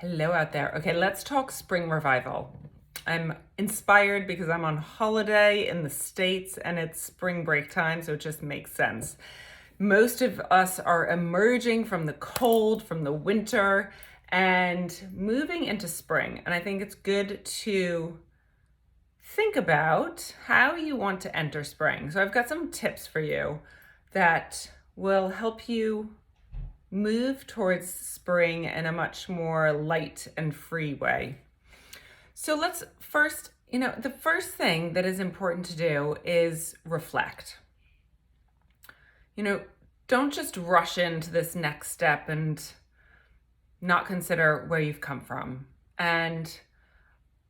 Hello out there. Okay, let's talk spring revival. I'm inspired because I'm on holiday in the States and it's spring break time, so it just makes sense. Most of us are emerging from the cold, from the winter, and moving into spring. And I think it's good to think about how you want to enter spring. So I've got some tips for you that will help you move towards spring in a much more light and free way. So let's first, the first thing that is important to do is reflect. Don't just rush into this next step and not consider where you've come from. And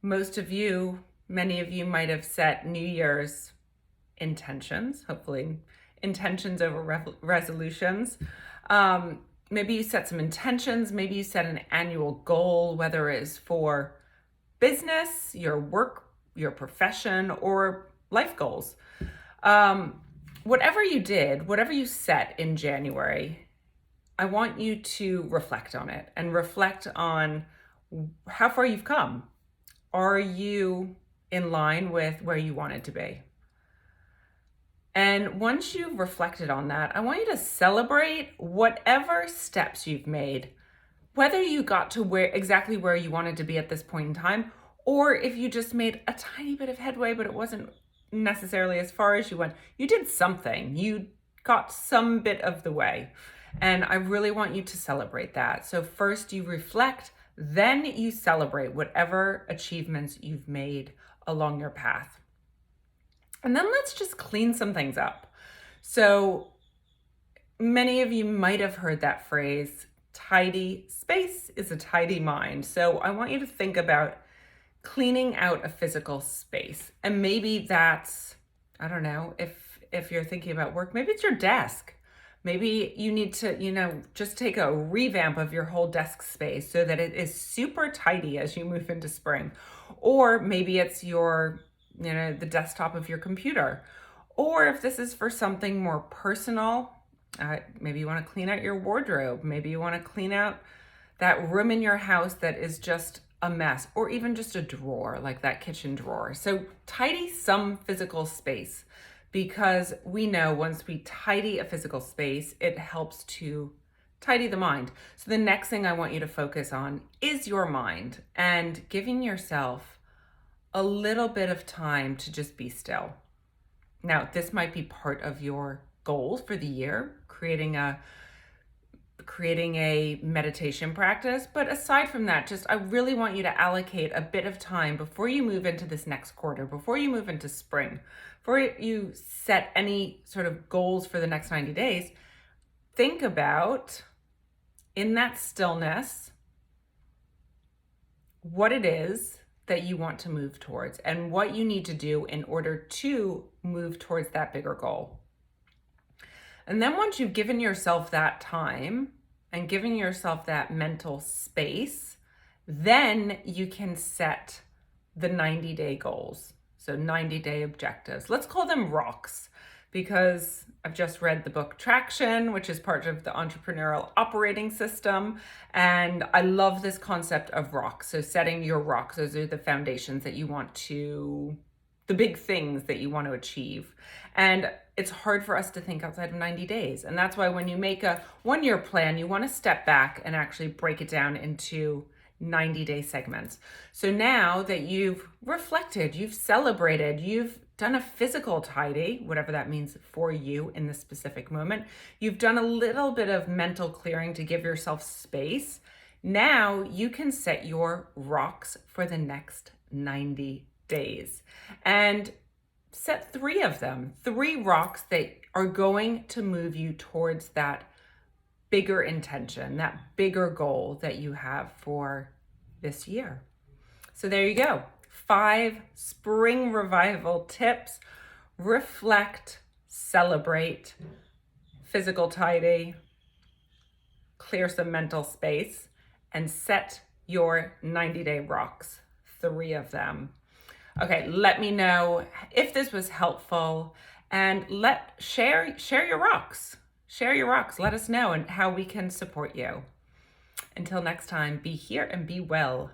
many of you might have set New Year's intentions, hopefully intentions over resolutions. Maybe you set some intentions, maybe you set an annual goal, whether it is for business, your work, your profession, or life goals. Whatever you did, whatever you set in January, I want you to reflect on it and reflect on how far you've come. Are you in line with where you wanted to be? And once you've reflected on that, I want you to celebrate whatever steps you've made, whether you got to exactly where you wanted to be at this point in time, or if you just made a tiny bit of headway, but it wasn't necessarily as far as you went. You did something. You got some bit of the way. And I really want you to celebrate that. So first you reflect, then you celebrate whatever achievements you've made along your path. And then let's just clean some things up. So many of you might have heard that phrase, tidy space is a tidy mind. So I want you to think about cleaning out a physical space. And maybe that's, I don't know, if you're thinking about work, maybe it's your desk. Maybe you need to, just take a revamp of your whole desk space so that it is super tidy as you move into spring. Or maybe it's the desktop of your computer. Or if this is for something more personal, maybe you want to clean out your wardrobe. Maybe you want to clean out that room in your house that is just a mess, or even just a drawer, like that kitchen drawer. So tidy some physical space, because we know once we tidy a physical space, it helps to tidy the mind. So the next thing I want you to focus on is your mind and giving yourself a little bit of time to just be still. Now, this might be part of your goals for the year, creating a meditation practice. But aside from that, I really want you to allocate a bit of time before you move into this next quarter, before you move into spring, before you set any sort of goals for the next 90 days, think about, in that stillness, what it is that you want to move towards and what you need to do in order to move towards that bigger goal. And then once you've given yourself that time and giving yourself that mental space, then you can set the 90-day goals. So 90-day objectives. Let's call them rocks, because I've just read the book Traction, which is part of the Entrepreneurial Operating System. And I love this concept of rocks. So setting your rocks, those are the foundations that you want to, the big things that you want to achieve. And it's hard for us to think outside of 90 days. And that's why when you make a one-year plan, you want to step back and actually break it down into 90-day segments. So now that you've reflected, you've celebrated, you've done a physical tidy, whatever that means for you in this specific moment, you've done a little bit of mental clearing to give yourself space. Now you can set your rocks for the next 90 days and set 3 of them, 3 rocks that are going to move you towards that bigger intention, that bigger goal that you have for this year. So there you go. 5 spring revival tips. Reflect, celebrate, physical tidy, clear some mental space, and set your 90-day rocks, 3 of them. Okay, let me know if this was helpful, and share your rocks. Share your rocks. Let us know and how we can support you. Until next time, be here and be well.